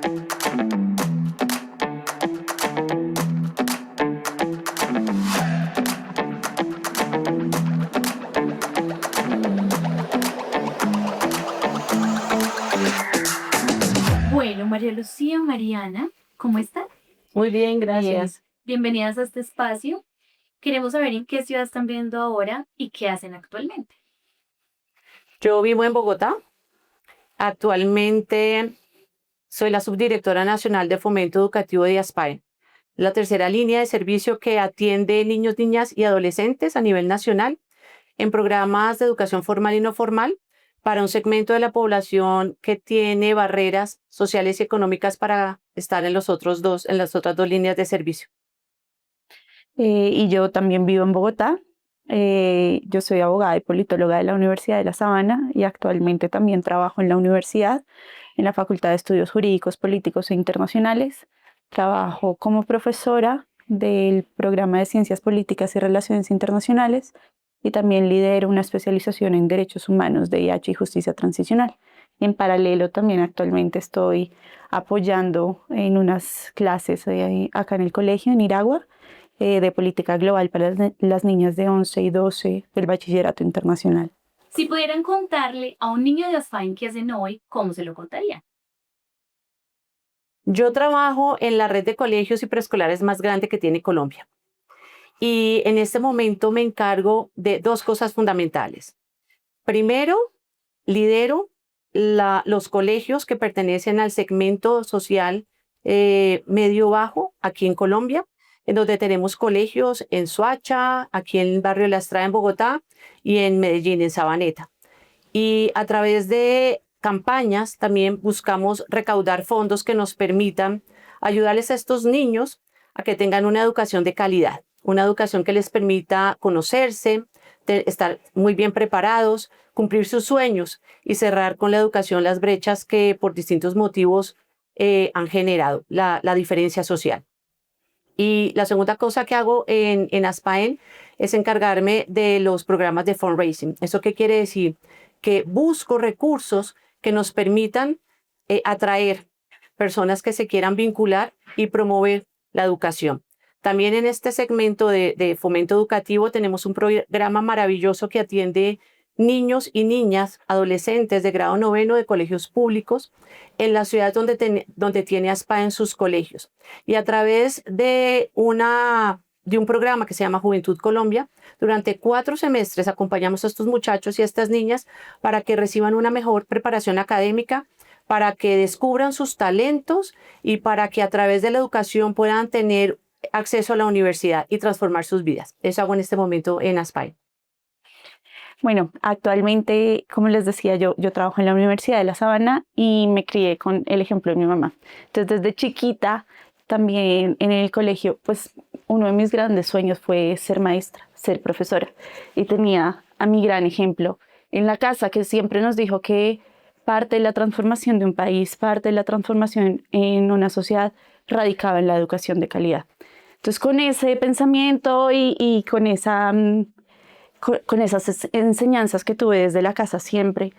Bueno, María Lucía, Mariana, ¿cómo están? Muy bien, Bien. gracias. Bienvenidas a este espacio. Queremos saber en qué ciudad están viendo ahora y qué hacen actualmente. Yo vivo en Bogotá. Actualmente soy la subdirectora nacional de Fomento Educativo de ASPAE, la tercera línea de servicio que atiende niños, niñas y adolescentes a nivel nacional en programas de educación formal y no formal para un segmento de la población que tiene barreras sociales y económicas para estar en las otras dos líneas de servicio. Y yo también vivo en Bogotá. Yo soy abogada y politóloga de la Universidad de La Sabana y actualmente también trabajo en la universidad, en la Facultad de Estudios Jurídicos, Políticos e Internacionales. Trabajo como profesora del programa de Ciencias Políticas y Relaciones Internacionales y también lidero una especialización en Derechos Humanos, DIH y Justicia Transicional. En paralelo también actualmente estoy apoyando en unas clases acá en el colegio, en Iragua, de política global para las niñas de 11 y 12 del Bachillerato Internacional. Si pudieran contarle a un niño de Asfain qué hacen hoy, ¿cómo se lo contarían? Yo trabajo en la red de colegios y preescolares más grande que tiene Colombia. Y en este momento me encargo de dos cosas fundamentales. Primero, lidero los colegios que pertenecen al segmento social medio-bajo aquí en Colombia, en donde tenemos colegios en Soacha, aquí en el barrio La Estrada en Bogotá y en Medellín, en Sabaneta. Y a través de campañas también buscamos recaudar fondos que nos permitan ayudarles a estos niños a que tengan una educación de calidad, una educación que les permita conocerse, estar muy bien preparados, cumplir sus sueños y cerrar con la educación las brechas que por distintos motivos han generado la diferencia social. Y la segunda cosa que hago en Aspaen es encargarme de los programas de fundraising. ¿Eso qué quiere decir? Que busco recursos que nos permitan atraer personas que se quieran vincular y promover la educación. También en este segmento de fomento educativo tenemos un programa maravilloso que atiende niños y niñas, adolescentes de grado noveno de colegios públicos en la ciudad donde tiene ASPA en sus colegios. Y a través de un programa que se llama Juventud Colombia, durante 4 semestres acompañamos a estos muchachos y a estas niñas para que reciban una mejor preparación académica, para que descubran sus talentos y para que a través de la educación puedan tener acceso a la universidad y transformar sus vidas. Eso hago en este momento en ASPAE. Bueno, actualmente, como les decía, yo trabajo en la Universidad de La Sabana y me crié con el ejemplo de mi mamá. Entonces, desde chiquita, también en el colegio, pues uno de mis grandes sueños fue ser maestra, ser profesora. Y tenía a mi gran ejemplo en la casa que siempre nos dijo que parte de la transformación de un país, parte de la transformación en una sociedad radicaba en la educación de calidad. Entonces, con ese pensamiento y con con esas enseñanzas que tuve desde la casa siempre,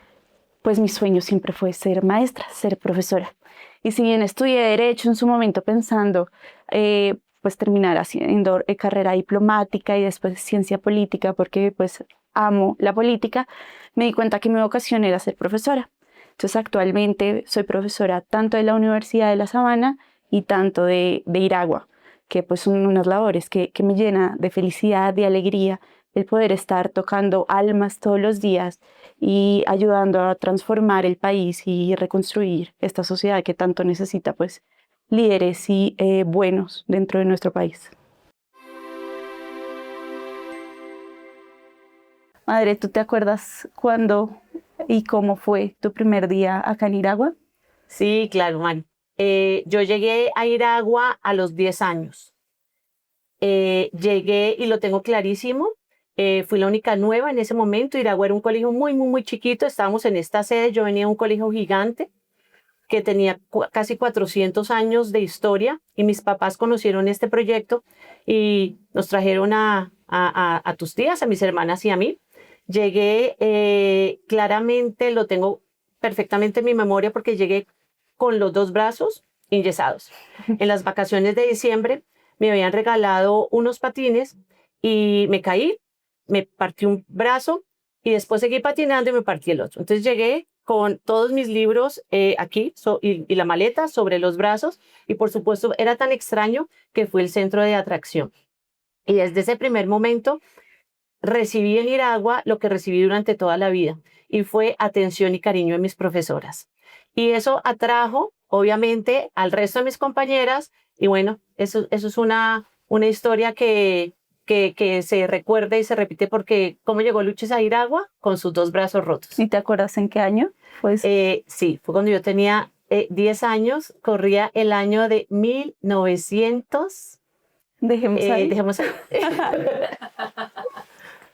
pues mi sueño siempre fue ser maestra, ser profesora. Y si bien estudié Derecho en su momento pensando pues terminar haciendo carrera diplomática y después ciencia política, porque pues amo la política, me di cuenta que mi vocación era ser profesora. Entonces actualmente soy profesora tanto de la Universidad de La Sabana y tanto de Iragua, que pues son unas labores que me llena de felicidad, de alegría, el poder estar tocando almas todos los días y ayudando a transformar el país y reconstruir esta sociedad que tanto necesita pues líderes y buenos dentro de nuestro país. Madre, ¿tú te acuerdas cuándo y cómo fue tu primer día acá en Iragua? Sí, claro, Mari. Yo llegué a Iragua a los 10 años. Llegué y lo tengo clarísimo. Fui la única nueva en ese momento. Iragua era un colegio muy, muy, muy chiquito. Estábamos en esta sede. Yo venía de un colegio gigante que tenía casi 400 años de historia y mis papás conocieron este proyecto y nos trajeron a tus tías, a mis hermanas y a mí. Llegué, claramente lo tengo perfectamente en mi memoria porque llegué con los 2 brazos enyesados. En las vacaciones de diciembre me habían regalado unos patines y me caí, me partí un brazo y después seguí patinando y me partí el otro. Entonces llegué con todos mis libros aquí y la maleta sobre los brazos y por supuesto era tan extraño que fue el centro de atracción. Y desde ese primer momento recibí en Iragua lo que recibí durante toda la vida y fue atención y cariño de mis profesoras. Y eso atrajo, obviamente, al resto de mis compañeras y bueno, eso es una historia que se recuerda y se repite porque ¿cómo llegó Luches a Iragua? Con sus dos brazos rotos. ¿Y te acuerdas en qué año? Pues Sí, fue cuando yo tenía 10 años, corría el año de 1900. dejemos ahí. Dejemos ahí.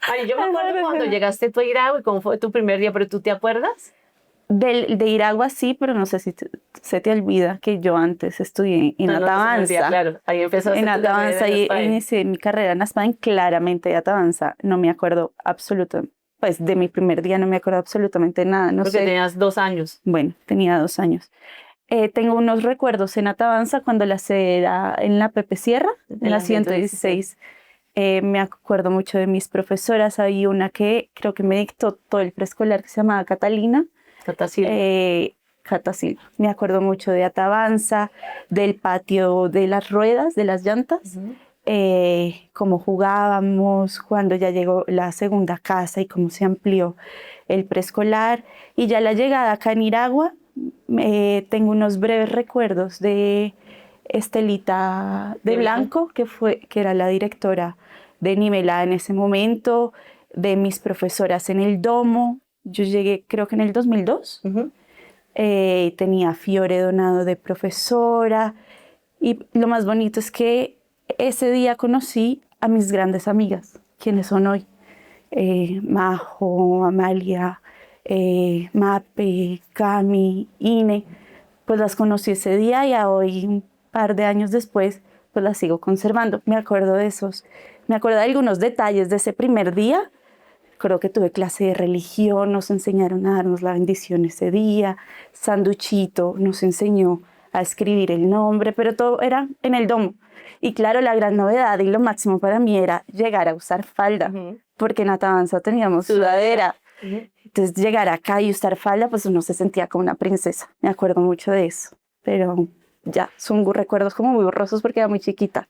Ay, yo me acuerdo cuando llegaste tú a Iragua y cómo fue tu primer día, pero ¿tú te acuerdas? De Iragua sí, pero no sé si se te olvida que yo antes estudié en No, no te se me Atavanza. olvida, claro, ahí empezaste En tu carrera Atavanza en y Aspaen. inicié mi carrera en Aspaen, claramente de Atavanza. No me acuerdo absolutamente, pues de mi primer día no me acuerdo absolutamente nada. No Porque sé. tenías 2 años. Bueno, tenía 2 años. Tengo unos recuerdos en Atavanza cuando la sede era en la Pepe Sierra, en la 116. Me acuerdo mucho de mis profesoras. Había una que creo que me dictó todo el preescolar que se llamaba Catalina. Cata Silva. Cata Silva. Me acuerdo mucho de Atavanza, del patio de las ruedas, de las llantas, cómo jugábamos, cuando ya llegó la segunda casa y cómo se amplió el preescolar. Y ya la llegada acá en Iragua, tengo unos breves recuerdos de Estelita de Blanco, que era la directora de Nivelada en ese momento, de mis profesoras en el Domo. Yo llegué creo que en el 2002. Tenía a Fiore Donado de profesora y lo más bonito es que ese día conocí a mis grandes amigas, quienes son hoy. Majo, Amalia, Mape, Cami, Ine, pues las conocí ese día y a hoy, un par de años después, pues las sigo conservando. Me acuerdo de algunos detalles de ese primer día. Creo que tuve clase de religión, nos enseñaron a darnos la bendición ese día. Sanduchito nos enseñó a escribir el nombre, pero todo era en el Domo. Y claro, la gran novedad y lo máximo para mí era llegar a usar falda, porque en Atavanza teníamos sudadera. Entonces llegar acá y usar falda, pues uno se sentía como una princesa. Me acuerdo mucho de eso, pero ya, son recuerdos como muy borrosos porque era muy chiquita.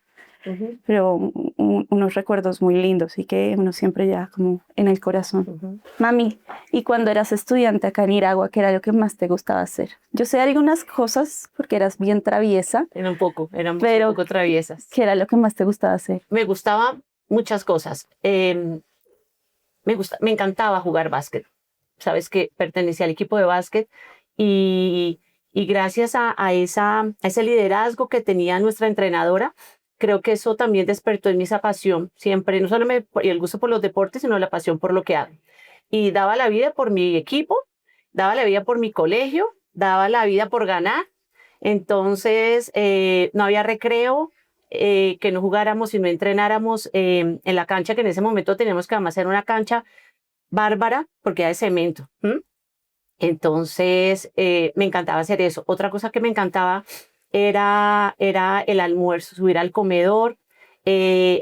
Pero unos recuerdos muy lindos y que uno siempre ya como en el corazón. Mami, ¿y cuando eras estudiante acá en Iragua, qué era lo que más te gustaba hacer? Yo sé algunas cosas porque eras bien traviesa. Eran un poco traviesas. ¿Qué era lo que más te gustaba hacer? Me gustaban muchas cosas. Me encantaba jugar básquet. Sabes que pertenecía al equipo de básquet y gracias a ese liderazgo que tenía nuestra entrenadora, creo que eso también despertó en mí esa pasión, siempre, no solo el gusto por los deportes, sino la pasión por lo que hago. Y daba la vida por mi equipo, daba la vida por mi colegio, daba la vida por ganar. Entonces, no había recreo, que no jugáramos y no entrenáramos en la cancha, que en ese momento teníamos que además hacer una cancha bárbara, porque era de cemento. Entonces, me encantaba hacer eso. Otra cosa que me encantaba era el almuerzo, subir al comedor,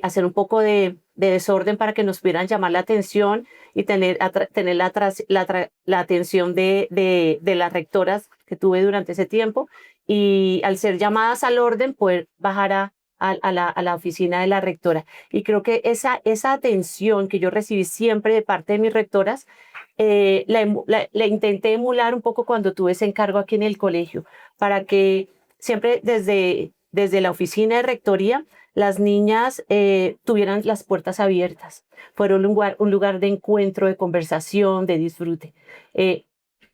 hacer un poco de desorden para que nos pudieran llamar la atención y tener la atención de las rectoras que tuve durante ese tiempo y al ser llamadas al orden poder bajar a la oficina de la rectora. Y creo que esa atención que yo recibí siempre de parte de mis rectoras, la intenté emular un poco cuando tuve ese encargo aquí en el colegio, para que siempre desde la oficina de rectoría las niñas tuvieran las puertas abiertas, fueron un lugar de encuentro, de conversación, de disfrute.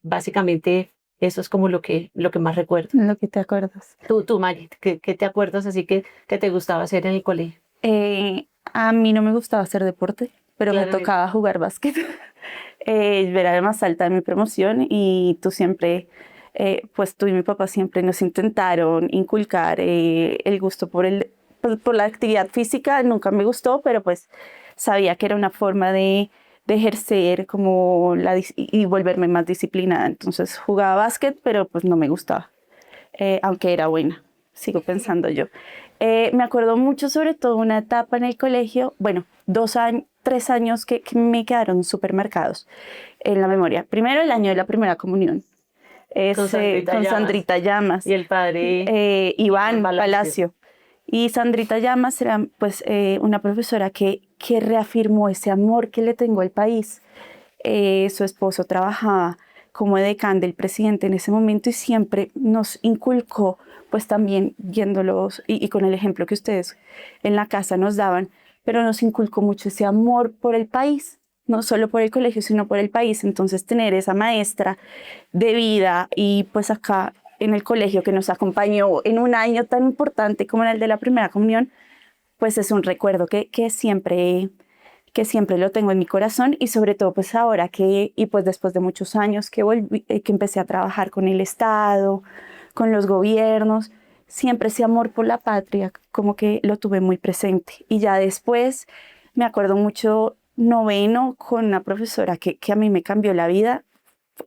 Básicamente eso es como lo que más recuerdo. Lo que te acuerdas. Tú Mari, ¿qué te acuerdas así que te gustaba hacer en el colegio? A mí no me gustaba hacer deporte, pero me tocaba jugar básquet. Era la más alta de mi promoción y pues tú y mi papá siempre nos intentaron inculcar el gusto por la actividad física. Nunca me gustó, pero pues sabía que era una forma de ejercer como y volverme más disciplinada. Entonces jugaba básquet, pero pues no me gustaba. aunque era buena, sigo pensando yo. Me acuerdo mucho sobre todo una etapa en el colegio, bueno, 3 años que me quedaron súper marcados en la memoria. Primero, el año de la primera comunión. Con Sandrita Llamas y el padre Iván Palacio. Y Sandrita Llamas era pues una profesora que reafirmó ese amor que le tengo al país. Su esposo trabajaba como edecán del presidente en ese momento y siempre nos inculcó, pues también viéndolos y con el ejemplo que ustedes en la casa nos daban, pero nos inculcó mucho ese amor por el país, no solo por el colegio, sino por el país. Entonces tener esa maestra de vida y pues acá en el colegio que nos acompañó en un año tan importante como en el de la primera comunión, pues es un recuerdo que siempre lo tengo en mi corazón y sobre todo pues ahora y pues después de muchos años que que empecé a trabajar con el Estado, con los gobiernos, siempre ese amor por la patria como que lo tuve muy presente. Y ya después me acuerdo mucho noveno con una profesora que a mí me cambió la vida.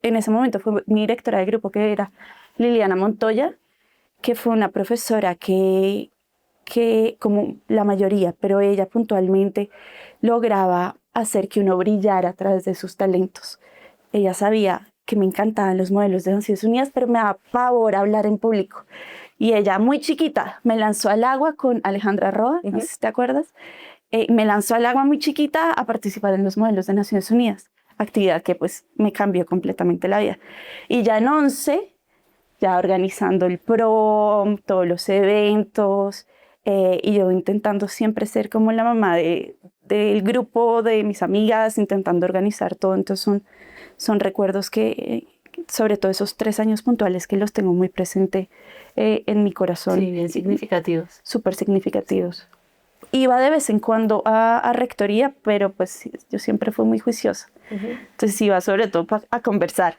En ese momento fue mi directora de grupo, que era Liliana Montoya, que fue una profesora que como la mayoría, pero ella puntualmente lograba hacer que uno brillara a través de sus talentos. Ella sabía que me encantaban los modelos de Naciones Unidas, pero me daba pavor hablar en público. Y ella, muy chiquita, me lanzó al agua con Alejandra Roa, no sé si te acuerdas, me lanzó al agua muy chiquita a participar en los modelos de Naciones Unidas, actividad que pues me cambió completamente la vida. Y ya en 11, ya organizando el prom, todos los eventos, y yo intentando siempre ser como la mamá del grupo, de mis amigas, intentando organizar todo. Entonces son recuerdos sobre todo esos 3 años puntuales que los tengo muy presente en mi corazón. Sí, bien significativos. Súper significativos. Iba de vez en cuando a rectoría, pero pues yo siempre fui muy juiciosa. Entonces iba sobre todo a conversar.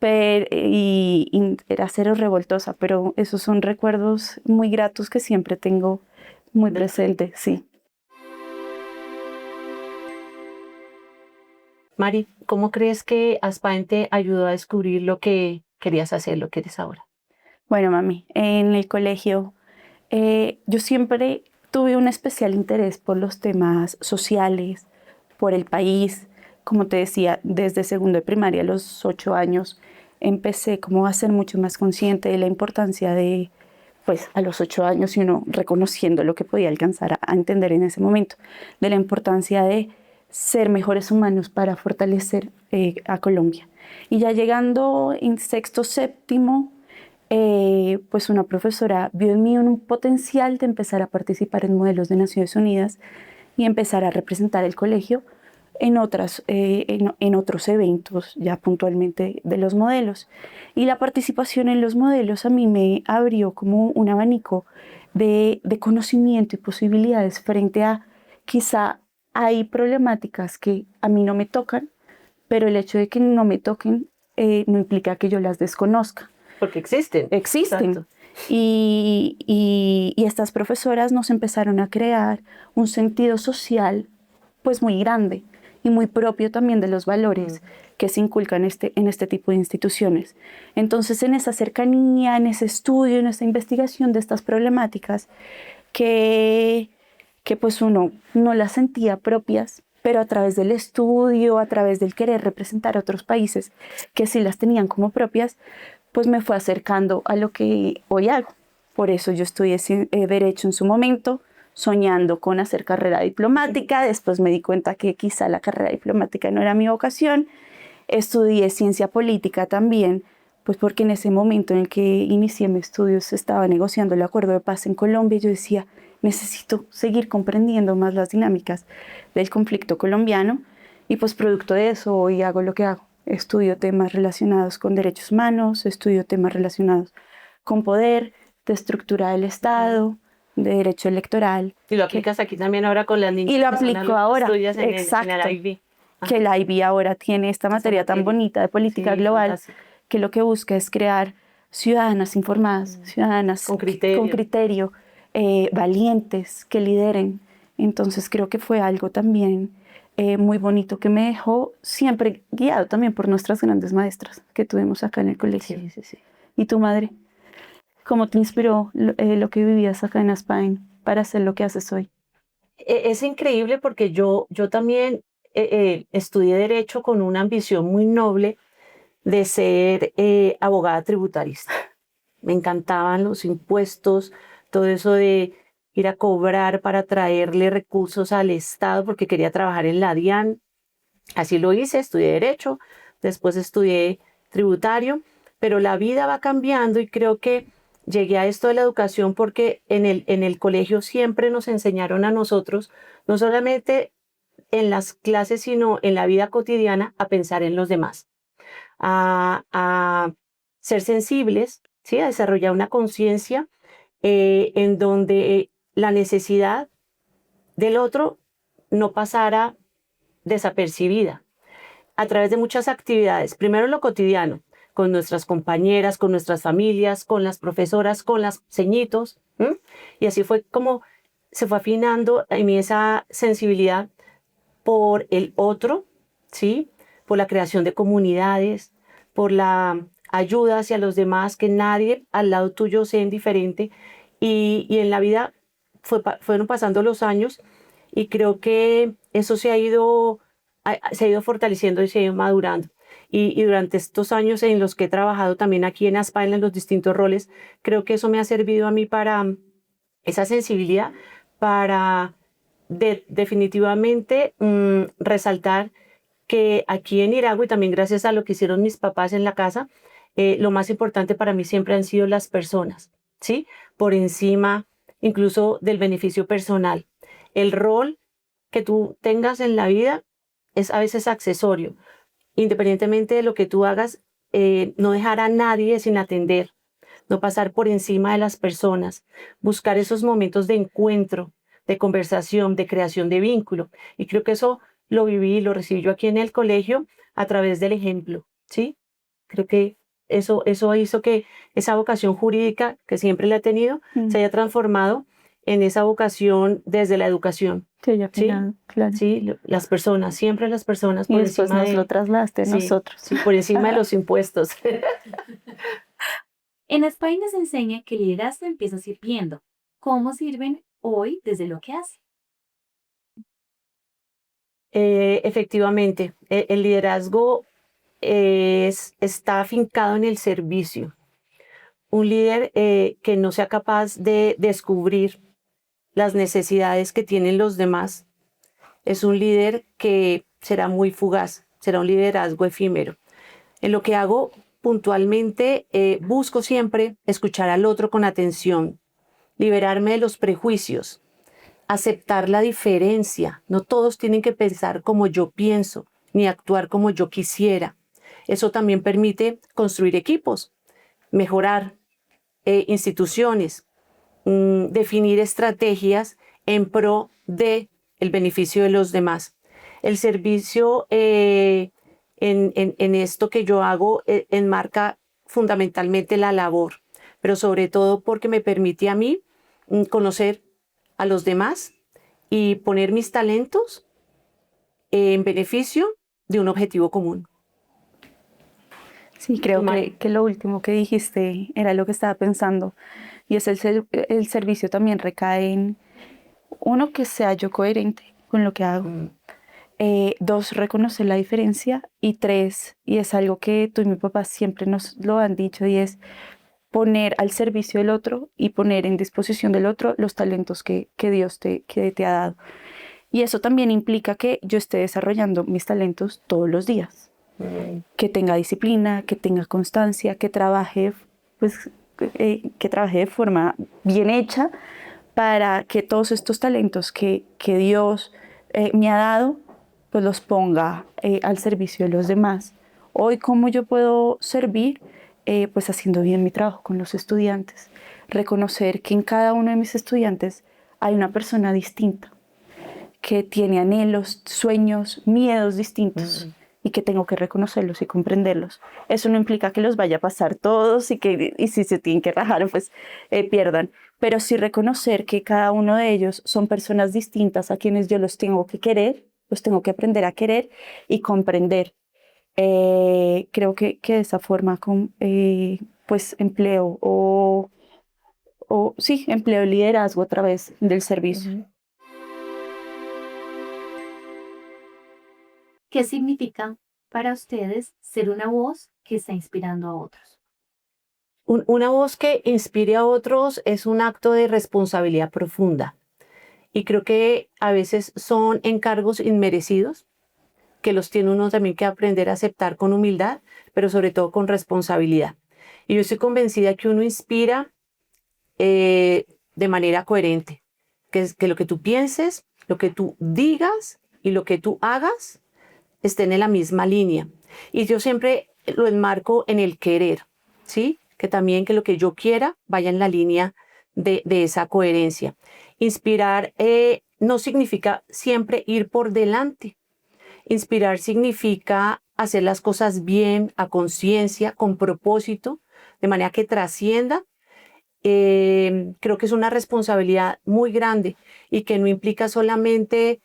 Y era cero revoltosa, pero esos son recuerdos muy gratos que siempre tengo muy presente, sí. Mari, ¿cómo crees que Aspaen te ayudó a descubrir lo que querías hacer, lo que eres ahora? Bueno, mami, en el colegio yo siempre tuve un especial interés por los temas sociales, por el país. Como te decía, desde segundo de primaria a los 8 años empecé como a ser mucho más consciente de la importancia de, pues a los 8 años y uno reconociendo lo que podía alcanzar a entender en ese momento, de la importancia de ser mejores humanos para fortalecer a Colombia. Y ya llegando en sexto, séptimo, pues una profesora vio en mí un potencial de empezar a participar en modelos de Naciones Unidas y empezar a representar el colegio en otros eventos ya puntualmente de los modelos. Y la participación en los modelos a mí me abrió como un abanico de conocimiento y posibilidades frente a quizá hay problemáticas que a mí no me tocan, pero el hecho de que no me toquen no implica que yo las desconozca. Porque existen. Existen. Y estas profesoras nos empezaron a crear un sentido social pues muy grande y muy propio también de los valores que se inculcan en este tipo de instituciones. Entonces, en esa cercanía, en ese estudio, en esa investigación de estas problemáticas que pues uno no las sentía propias, pero a través del estudio, a través del querer representar a otros países que sí las tenían como propias, pues me fue acercando a lo que hoy hago. Por eso yo estudié Derecho en su momento, soñando con hacer carrera diplomática. Después me di cuenta que quizá la carrera diplomática no era mi vocación. Estudié Ciencia Política también, pues porque en ese momento en el que inicié mis estudios se estaba negociando el acuerdo de paz en Colombia y yo decía, necesito seguir comprendiendo más las dinámicas del conflicto colombiano y pues producto de eso hoy hago lo que hago. Estudio temas relacionados con derechos humanos, estudio temas relacionados con poder, de estructura del Estado, de derecho electoral. Y lo aplicas aquí también ahora con las niñas. Y lo aplico ahora, exacto. En el IB. Que el IB ahora tiene esta materia tan bonita de política global, fantástico. Que lo que busca es crear ciudadanas informadas, ciudadanas con criterio valientes, que lideren. Entonces creo que fue algo también muy bonito que me dejó siempre guiado también por nuestras grandes maestras que tuvimos acá en el colegio. Sí. ¿Y tu madre? ¿Cómo te inspiró lo que vivías acá en Spain para hacer lo que haces hoy? Es increíble porque yo también estudié Derecho con una ambición muy noble de ser abogada tributarista. Me encantaban los impuestos, todo eso de ir a cobrar para traerle recursos al Estado porque quería trabajar en la DIAN. Así lo hice, estudié Derecho, después estudié Tributario, pero la vida va cambiando y creo que llegué a esto de la educación porque en el colegio siempre nos enseñaron a nosotros, no solamente en las clases, sino en la vida cotidiana, a pensar en los demás, a ser sensibles, ¿sí? A desarrollar una conciencia en donde la necesidad del otro no pasara desapercibida a través de muchas actividades. Primero en lo cotidiano, con nuestras compañeras, con nuestras familias, con las profesoras, con las ceñitos. Y así fue como se fue afinando en mí esa sensibilidad por el otro, ¿sí? Por la creación de comunidades, por la ayuda hacia los demás, que nadie al lado tuyo sea indiferente. Y en la vida fueron pasando los años y creo que eso se ha ido fortaleciendo y se ha ido madurando. Y durante estos años en los que he trabajado también aquí en Aspire en los distintos roles, creo que eso me ha servido a mí para esa sensibilidad, para definitivamente resaltar que aquí en Iragua y también gracias a lo que hicieron mis papás en la casa, lo más importante para mí siempre han sido las personas, ¿sí? Por encima incluso del beneficio personal. El rol que tú tengas en la vida es a veces accesorio. Independientemente de lo que tú hagas, no dejar a nadie sin atender, no pasar por encima de las personas, buscar esos momentos de encuentro, de conversación, de creación de vínculo. Y creo que eso lo viví y lo recibí yo aquí en el colegio a través del ejemplo, ¿sí? Creo que eso hizo que esa vocación jurídica que siempre la he tenido se haya transformado en esa vocación desde la educación. Sí, ya ¿Sí? final, claro. Sí, las personas, siempre las personas Y por después encima nos lo trasladaste a sí, nosotros. sí, por encima de los impuestos. En España nos enseña que el liderazgo empieza sirviendo. ¿Cómo sirven hoy desde lo que hacen? Efectivamente, el liderazgo está afincado en el servicio. Un líder que no sea capaz de descubrir las necesidades que tienen los demás es un líder que será muy fugaz, será un liderazgo efímero. En lo que hago puntualmente, busco siempre escuchar al otro con atención, liberarme de los prejuicios, aceptar la diferencia. No todos tienen que pensar como yo pienso, ni actuar como yo quisiera. Eso también permite construir equipos, mejorar instituciones, definir estrategias en pro de el beneficio de los demás. El servicio en esto que yo hago enmarca fundamentalmente la labor, pero sobre todo porque me permite a mí conocer a los demás y poner mis talentos en beneficio de un objetivo común. Sí, creo que lo último que dijiste era lo que estaba pensando. Y es el servicio también recae en, uno, que sea yo coherente con lo que hago. Dos, reconocer la diferencia. Y tres, y es algo que tú y mi papá siempre nos lo han dicho, y es poner al servicio del otro y poner en disposición del otro los talentos que Dios que te ha dado. Y eso también implica que yo esté desarrollando mis talentos todos los días. Que tenga disciplina, que tenga constancia, que trabaje, pues, que trabaje de forma bien hecha para que todos estos talentos que Dios me ha dado, pues los ponga al servicio de los demás. Hoy, ¿cómo yo puedo servir? Pues haciendo bien mi trabajo con los estudiantes. Reconocer que en cada uno de mis estudiantes hay una persona distinta, que tiene anhelos, sueños, miedos distintos. Y que tengo que reconocerlos y comprenderlos. Eso no implica que los vaya a pasar todos y si se tienen que rajar, pues pierdan. Pero sí reconocer que cada uno de ellos son personas distintas a quienes yo los tengo que querer, los tengo que aprender a querer y comprender. Creo que de esa forma pues empleo o o sí, empleo liderazgo a través del servicio. Ujú. ¿Qué significa para ustedes ser una voz que está inspirando a otros? Una voz que inspire a otros es un acto de responsabilidad profunda. Y creo que a veces son encargos inmerecidos, que los tiene uno también que aprender a aceptar con humildad, pero sobre todo con responsabilidad. Y yo estoy convencida que uno inspira de manera coherente, que lo que tú pienses, lo que tú digas y lo que tú hagas estén en la misma línea. Y yo siempre lo enmarco en el querer, ¿sí? Que también que lo que yo quiera vaya en la línea de esa coherencia. Inspirar no significa siempre ir por delante. Inspirar significa hacer las cosas bien, a conciencia, con propósito, de manera que trascienda. Creo que es una responsabilidad muy grande y que no implica solamente,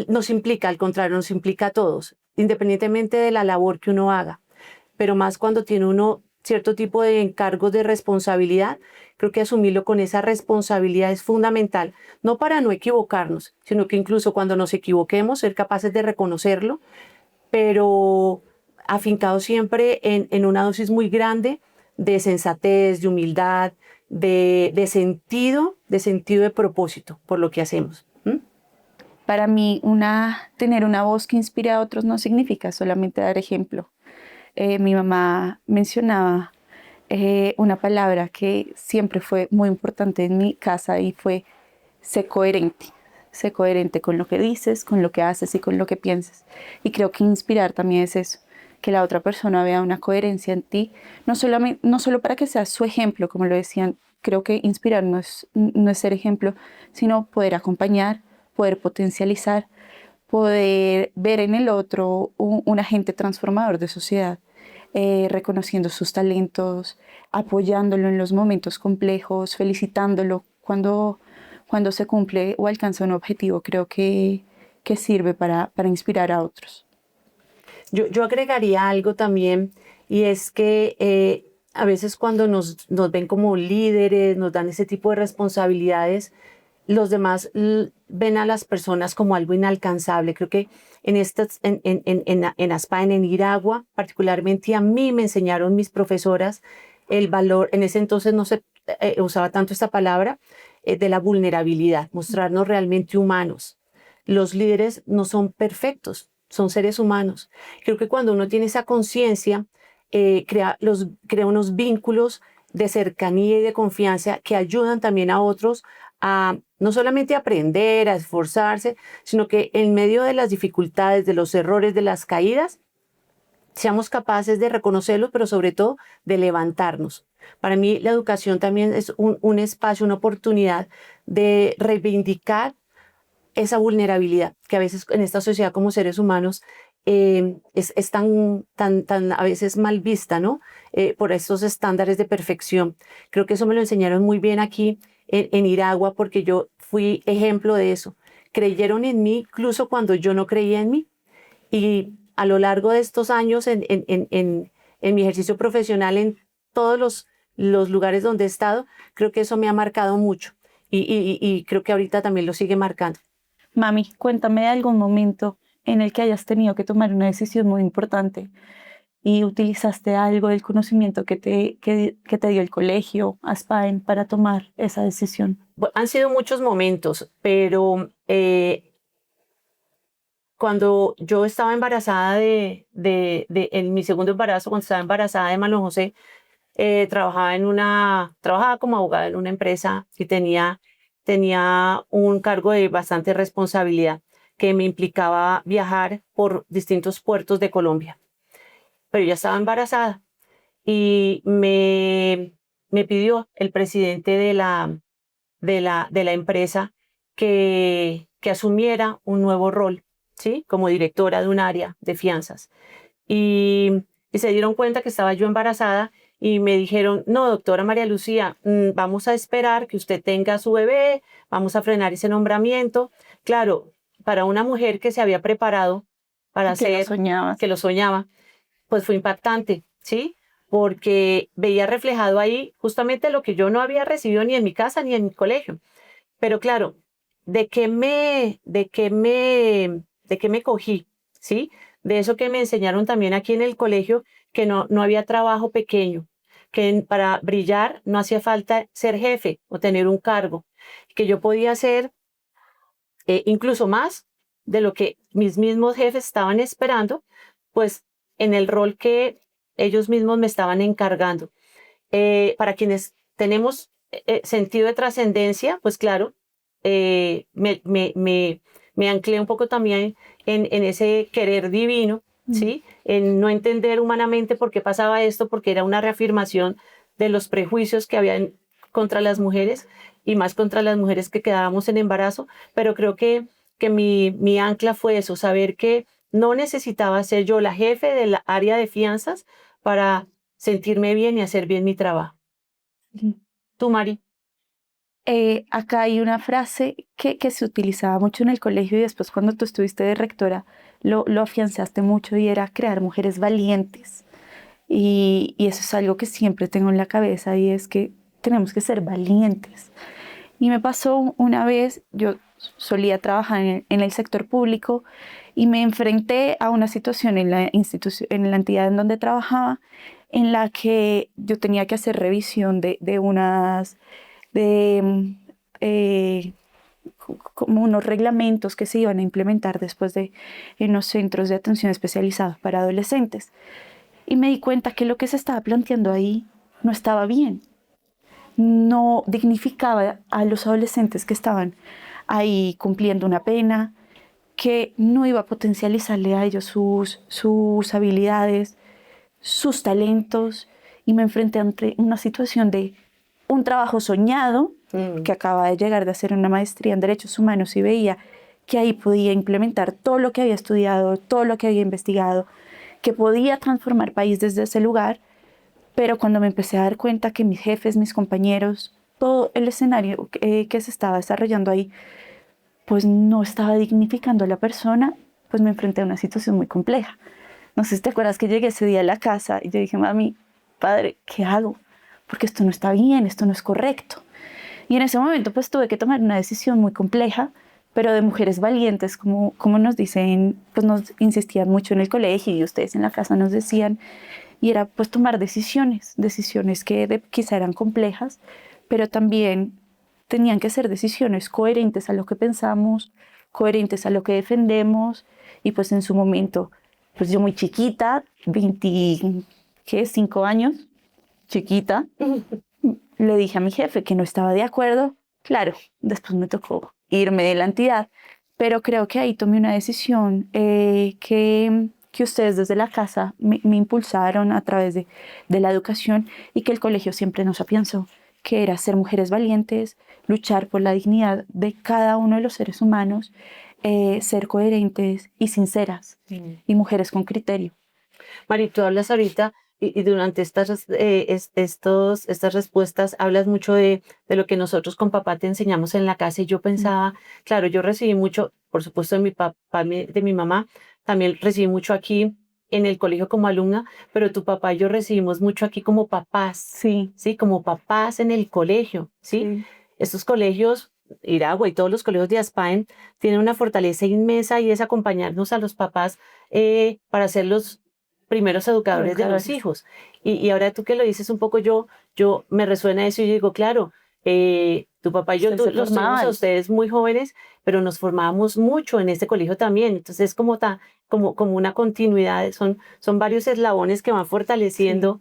nos implica, al contrario, nos implica a todos, independientemente de la labor que uno haga, pero más cuando tiene uno cierto tipo de encargos de responsabilidad, creo que asumirlo con esa responsabilidad es fundamental, no para no equivocarnos, sino que incluso cuando nos equivoquemos, ser capaces de reconocerlo, pero afincado siempre en una dosis muy grande de sensatez, de humildad, de sentido de propósito por lo que hacemos. ¿Mm? Para mí, tener una voz que inspire a otros no significa solamente dar ejemplo. Mi mamá mencionaba una palabra que siempre fue muy importante en mi casa y fue sé coherente. Sé coherente con lo que dices, con lo que haces y con lo que piensas. Y creo que inspirar también es eso, que la otra persona vea una coherencia en ti, no solo para que seas su ejemplo, como lo decían, creo que inspirar no es ser ejemplo, sino poder acompañar, poder potencializar, poder ver en el otro un agente transformador de sociedad, reconociendo sus talentos, apoyándolo en los momentos complejos, felicitándolo cuando se cumple o alcanza un objetivo. Creo que sirve para inspirar a otros. Yo agregaría algo también, y es que a veces cuando nos ven como líderes, nos dan ese tipo de responsabilidades, los demás ven a las personas como algo inalcanzable. Creo que en Aspaen, en Iragua, particularmente a mí me enseñaron mis profesoras el valor, en ese entonces no se usaba tanto esta palabra, de la vulnerabilidad, mostrarnos realmente humanos. Los líderes no son perfectos, son seres humanos. Creo que cuando uno tiene esa conciencia, crea unos vínculos de cercanía y de confianza que ayudan también a otros a no solamente aprender, a esforzarse, sino que en medio de las dificultades, de los errores, de las caídas, seamos capaces de reconocerlos, pero sobre todo de levantarnos. Para mí la educación también es un espacio, una oportunidad de reivindicar esa vulnerabilidad que a veces en esta sociedad como seres humanos es tan a veces mal vista, ¿no? Por estos estándares de perfección. Creo que eso me lo enseñaron muy bien aquí en Iragua, porque yo fui ejemplo de eso. Creyeron en mí incluso cuando yo no creía en mí. Y a lo largo de estos años en mi ejercicio profesional, en todos los lugares donde he estado, creo que eso me ha marcado mucho. Y creo que ahorita también lo sigue marcando. Mami, cuéntame de algún momento en el que hayas tenido que tomar una decisión muy importante y utilizaste algo del conocimiento que te dio el colegio, Aspaen, para tomar esa decisión. Han sido muchos momentos, pero cuando yo estaba embarazada en mi segundo embarazo, cuando estaba embarazada de Manuel José, trabajaba como abogada en una empresa y tenía un cargo de bastante responsabilidad que me implicaba viajar por distintos puertos de Colombia. Pero ya estaba embarazada y me pidió el presidente de la empresa que asumiera un nuevo rol, ¿sí? Como directora de un área de fianzas. Y se dieron cuenta que estaba yo embarazada y me dijeron, no, doctora María Lucía, vamos a esperar que usted tenga su bebé, vamos a frenar ese nombramiento. Claro, para una mujer que se había preparado para Que lo hacer, soñabas. que lo soñaba, pues fue impactante, ¿sí? porque veía reflejado ahí justamente lo que yo no había recibido ni en mi casa ni en mi colegio. Pero claro, de qué me cogí? ¿Sí? De eso que me enseñaron también aquí en el colegio, que no había trabajo pequeño, que para brillar no hacía falta ser jefe o tener un cargo, que yo podía hacer incluso más de lo que mis mismos jefes estaban esperando, pues en el rol que ellos mismos me estaban encargando. Para quienes tenemos sentido de trascendencia, pues claro, me anclé un poco también en ese querer divino, ¿sí? En no entender humanamente por qué pasaba esto, porque era una reafirmación de los prejuicios que habían contra las mujeres y más contra las mujeres que quedábamos en embarazo, pero creo que mi ancla fue eso, saber que no necesitaba ser yo la jefe del área de fianzas para sentirme bien y hacer bien mi trabajo. ¿Tú, Mari? Acá hay una frase que se utilizaba mucho en el colegio y después cuando tú estuviste de rectora lo afianzaste mucho y era crear mujeres valientes. Y eso es algo que siempre tengo en la cabeza y es que tenemos que ser valientes. Y me pasó una vez, yo solía trabajar en el sector público y me enfrenté a una situación en la institución, en la entidad en donde trabajaba, en la que yo tenía que hacer revisión de como unos reglamentos que se iban a implementar después en los centros de atención especializados para adolescentes. Y me di cuenta que lo que se estaba planteando ahí no estaba bien, no dignificaba a los adolescentes que estaban ahí cumpliendo una pena, que no iba a potencializarle a ellos sus habilidades, sus talentos, y me enfrenté ante una situación de un trabajo soñado, que acaba de llegar de hacer una maestría en Derechos Humanos y veía que ahí podía implementar todo lo que había estudiado, todo lo que había investigado, que podía transformar país desde ese lugar, pero cuando me empecé a dar cuenta que mis jefes, mis compañeros, todo el escenario que se estaba desarrollando ahí, pues no estaba dignificando a la persona, pues me enfrenté a una situación muy compleja. No sé si te acuerdas que llegué ese día a la casa y yo dije, mami, padre, ¿qué hago? Porque esto no está bien, esto no es correcto. Y en ese momento pues tuve que tomar una decisión muy compleja, pero de mujeres valientes, como nos dicen, pues nos insistían mucho en el colegio y ustedes en la casa nos decían, y era pues tomar decisiones que quizá eran complejas, pero también tenían que ser decisiones coherentes a lo que pensamos, coherentes a lo que defendemos, y pues en su momento, pues yo muy chiquita, 25 años, chiquita, le dije a mi jefe que no estaba de acuerdo. Claro, después me tocó irme de la entidad, pero creo que ahí tomé una decisión que ustedes desde la casa me impulsaron a través de la educación y que el colegio siempre nos afianzó, que era ser mujeres valientes, luchar por la dignidad de cada uno de los seres humanos, ser coherentes y sinceras y mujeres con criterio. Mari, tú hablas ahorita y durante estas respuestas hablas mucho de lo que nosotros con papá te enseñamos en la casa y yo pensaba, claro, yo recibí mucho, por supuesto, de mi papá, de mi mamá, también recibí mucho aquí en el colegio como alumna, pero tu papá y yo recibimos mucho aquí como papás, Sí. ¿sí? Como papás en el colegio, ¿sí? Sí. Estos colegios, Iragua y todos los colegios de Aspaen, tienen una fortaleza inmensa y es acompañarnos a los papás para ser los primeros educadores de los hijos. Y ahora tú que lo dices un poco, yo me resuena eso y yo digo, claro, tu papá y yo los tuvimos a ustedes muy jóvenes, pero nos formábamos mucho en este colegio también. Entonces es como una continuidad, son varios eslabones que van fortaleciendo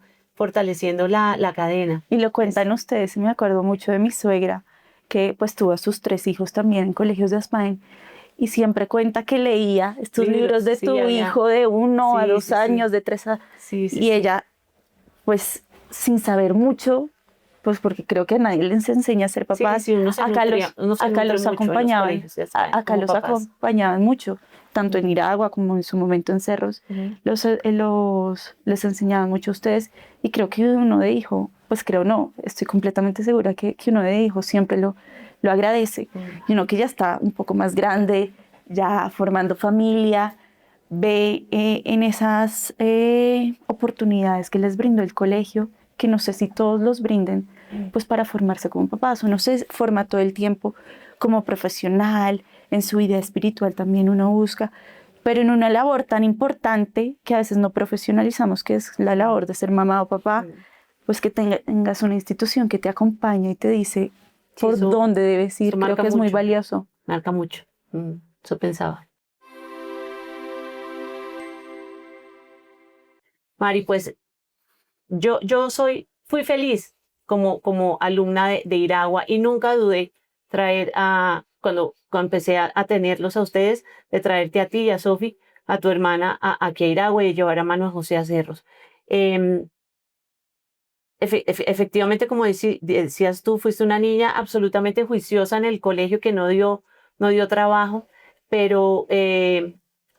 la cadena. Y lo cuentan ustedes, y me acuerdo mucho de mi suegra, que pues tuvo a sus 3 hijos también en colegios de Aspaen, y siempre cuenta que leía estos libros de tu hijo de 1 a 2 años, de 3 a... y ella, pues sin saber mucho, pues porque creo que a nadie les enseña a ser papás, acá los acompañaban, acompañaban mucho, tanto en Iragua como en su momento en Cerros, les enseñaban mucho a ustedes, y creo que uno de hijo, pues creo no, estoy completamente segura que uno de hijo siempre lo agradece, y uno que ya está un poco más grande, ya formando familia, ve en esas oportunidades que les brindó el colegio, que no sé si todos los brinden, pues para formarse como papás. Uno se forma todo el tiempo como profesional, en su vida espiritual también uno busca, pero en una labor tan importante que a veces no profesionalizamos, que es la labor de ser mamá o papá, pues que tengas una institución que te acompaña y te dice Sí, por dónde debes ir, eso creo marca que es muy mucho. valioso. Marca mucho. Eso pensaba. Mari, pues fui feliz como alumna de Iragua y nunca dudé traer cuando empecé a tenerlos a ustedes, de traerte a ti y a Sofi, a tu hermana, aquí a Iragua y llevar a Manuel José a Cerros. Em, efectivamente, como decías tú, fuiste una niña absolutamente juiciosa en el colegio que no dio trabajo, pero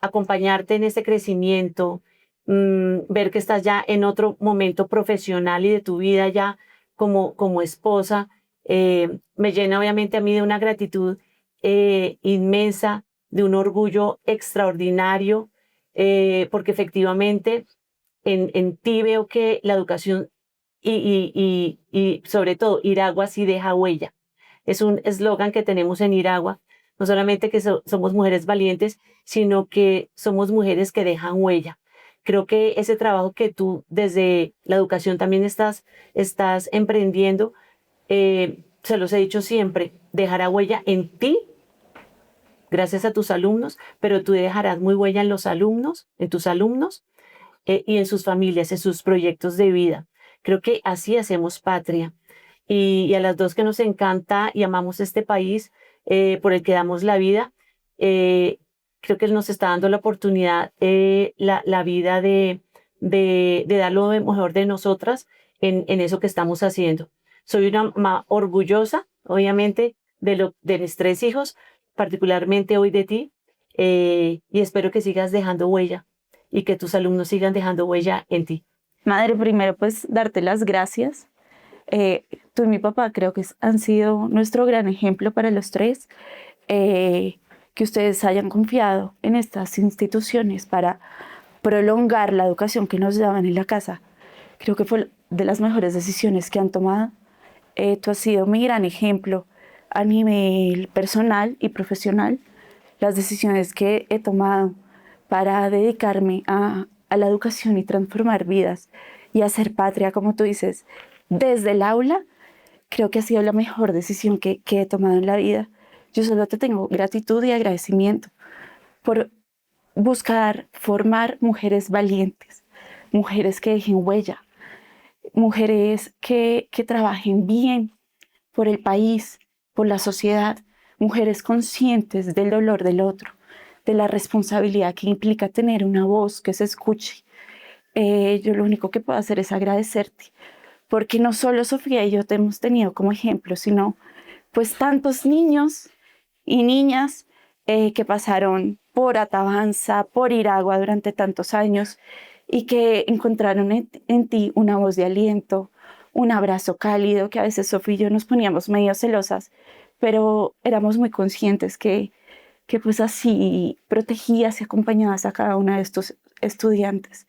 acompañarte en ese crecimiento, ver que estás ya en otro momento profesional y de tu vida ya como esposa, me llena obviamente a mí de una gratitud inmensa, de un orgullo extraordinario, porque efectivamente en ti veo que la educación y sobre todo Iragua sí deja huella. Es un eslogan que tenemos en Iragua, no solamente que somos mujeres valientes, sino que somos mujeres que dejan huella. Creo que ese trabajo que tú desde la educación también estás emprendiendo, se los he dicho siempre, dejará huella en ti, gracias a tus alumnos, pero tú dejarás muy huella en los alumnos, en tus alumnos, y en sus familias, en sus proyectos de vida. Creo que así hacemos patria. Y a las dos que nos encanta y amamos este país por el que damos la vida, creo que nos está dando la oportunidad, la vida de dar lo mejor de nosotras en eso que estamos haciendo. Soy una mamá orgullosa, obviamente, de mis 3 hijos, particularmente hoy de ti, y espero que sigas dejando huella y que tus alumnos sigan dejando huella en ti. Madre, primero pues darte las gracias. Tú y mi papá creo que han sido nuestro gran ejemplo para los tres. Que ustedes hayan confiado en estas instituciones para prolongar la educación que nos daban en la casa. Creo que fue de las mejores decisiones que han tomado. Tú has sido mi gran ejemplo a nivel personal y profesional. Las decisiones que he tomado para dedicarme a la educación y transformar vidas y hacer patria, como tú dices, desde el aula, creo que ha sido la mejor decisión que he tomado en la vida. Yo solo te tengo gratitud y agradecimiento por buscar formar mujeres valientes, mujeres que dejen huella, mujeres que trabajen bien por el país, por la sociedad, mujeres conscientes del dolor del otro, de la responsabilidad que implica tener una voz que se escuche. Yo lo único que puedo hacer es agradecerte, porque no solo Sofía y yo te hemos tenido como ejemplo, sino pues tantos niños y niñas que pasaron por Atabanza, por Iragua durante tantos años y que encontraron en ti una voz de aliento, un abrazo cálido, que a veces Sofía y yo nos poníamos medio celosas, pero éramos muy conscientes que pues así protegías y acompañabas a cada una de estos estudiantes.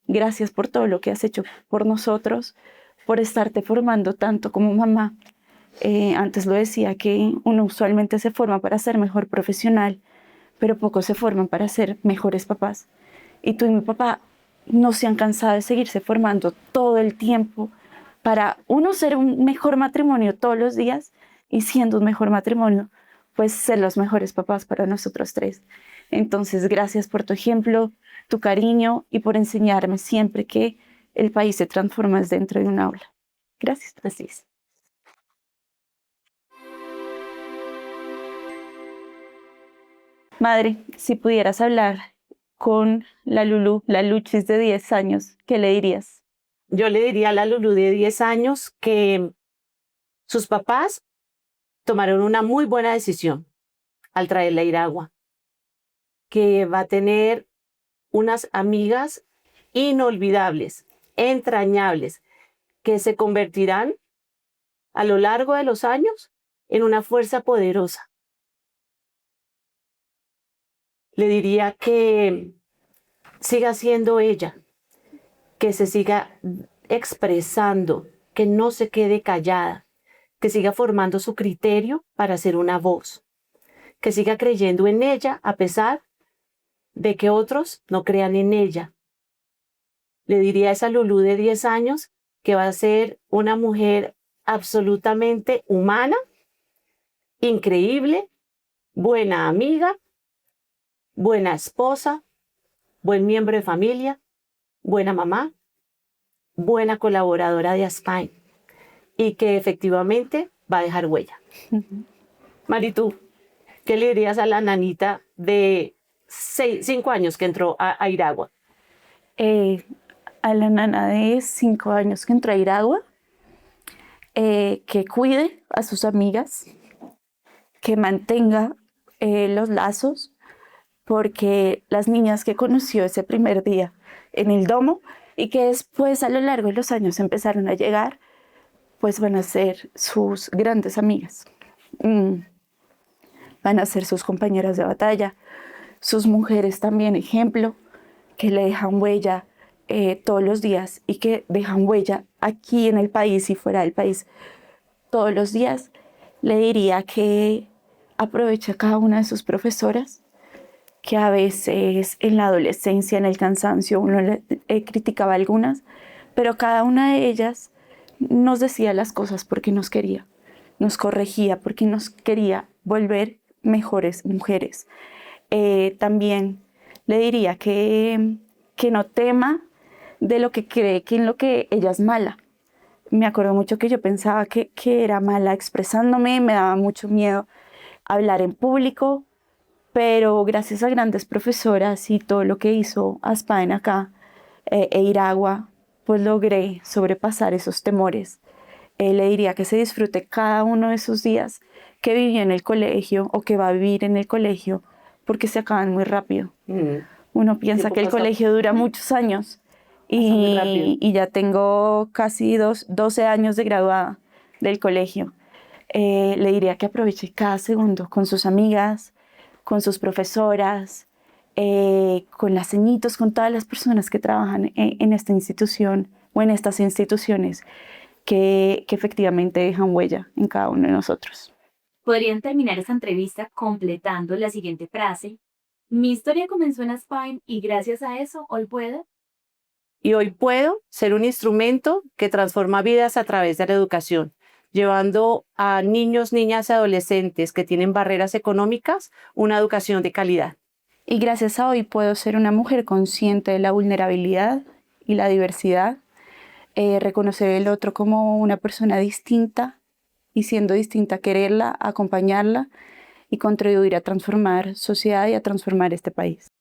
Gracias por todo lo que has hecho por nosotros, por estarte formando tanto como mamá. Antes lo decía que uno usualmente se forma para ser mejor profesional, pero pocos se forman para ser mejores papás. Y tú y mi papá no se han cansado de seguirse formando todo el tiempo para uno ser un mejor matrimonio todos los días y siendo un mejor matrimonio, pues ser los mejores papás para nosotros tres. Entonces, gracias por tu ejemplo, tu cariño y por enseñarme siempre que el país se transforma desde dentro de un aula. Gracias. Así es. Madre, si pudieras hablar con la Lulu, la Luchis de 10 años, ¿qué le dirías? Yo le diría a la Lulu de 10 años que sus papás tomaron una muy buena decisión al traerla a Iragua, que va a tener unas amigas inolvidables, entrañables, que se convertirán a lo largo de los años en una fuerza poderosa. Le diría que siga siendo ella, que se siga expresando, que no se quede callada, que siga formando su criterio para ser una voz, que siga creyendo en ella a pesar de que otros no crean en ella. Le diría a esa Lulú de 10 años que va a ser una mujer absolutamente humana, increíble, buena amiga, buena esposa, buen miembro de familia, buena mamá, buena colaboradora de Aspine y que efectivamente va a dejar huella. Maritu, ¿qué le dirías a la nanita de 5 años que entró a Iragua? A la nana de 5 años que entró a Iragua, que cuide a sus amigas, que mantenga los lazos, porque las niñas que conoció ese primer día en el domo y que después a lo largo de los años empezaron a llegar, pues van a ser sus grandes amigas. Van a ser sus compañeras de batalla, sus mujeres también ejemplo, que le dejan huella todos los días y que dejan huella aquí en el país y fuera del país todos los días. Le diría que aproveche a cada una de sus profesoras, que a veces en la adolescencia, en el cansancio, uno le criticaba a algunas, pero cada una de ellas nos decía las cosas porque nos quería, nos corregía porque nos quería volver mejores mujeres. También le diría que no tema de lo que cree que en lo que ella es mala. Me acuerdo mucho que yo pensaba que era mala expresándome, me daba mucho miedo hablar en público, pero gracias a grandes profesoras y todo lo que hizo Aspine acá e Iragua, pues logré sobrepasar esos temores. Le diría que se disfrute cada uno de esos días que vivió en el colegio o que va a vivir en el colegio, porque se acaban muy rápido. Uno piensa que el colegio dura muchos años y ya tengo casi 12 años de graduada del colegio. Le diría que aproveche cada segundo con sus amigas, con sus profesoras, con las ceñitos, con todas las personas que trabajan en esta institución o en estas instituciones que efectivamente dejan huella en cada uno de nosotros. Podrían terminar esta entrevista completando la siguiente frase: mi historia comenzó en Aspine y gracias a eso hoy puedo. Y hoy puedo ser un instrumento que transforma vidas a través de la educación, llevando a niños, niñas y adolescentes que tienen barreras económicas una educación de calidad. Y gracias a hoy puedo ser una mujer consciente de la vulnerabilidad y la diversidad, reconocer el otro como una persona distinta y siendo distinta quererla, acompañarla y contribuir a transformar sociedad y a transformar este país.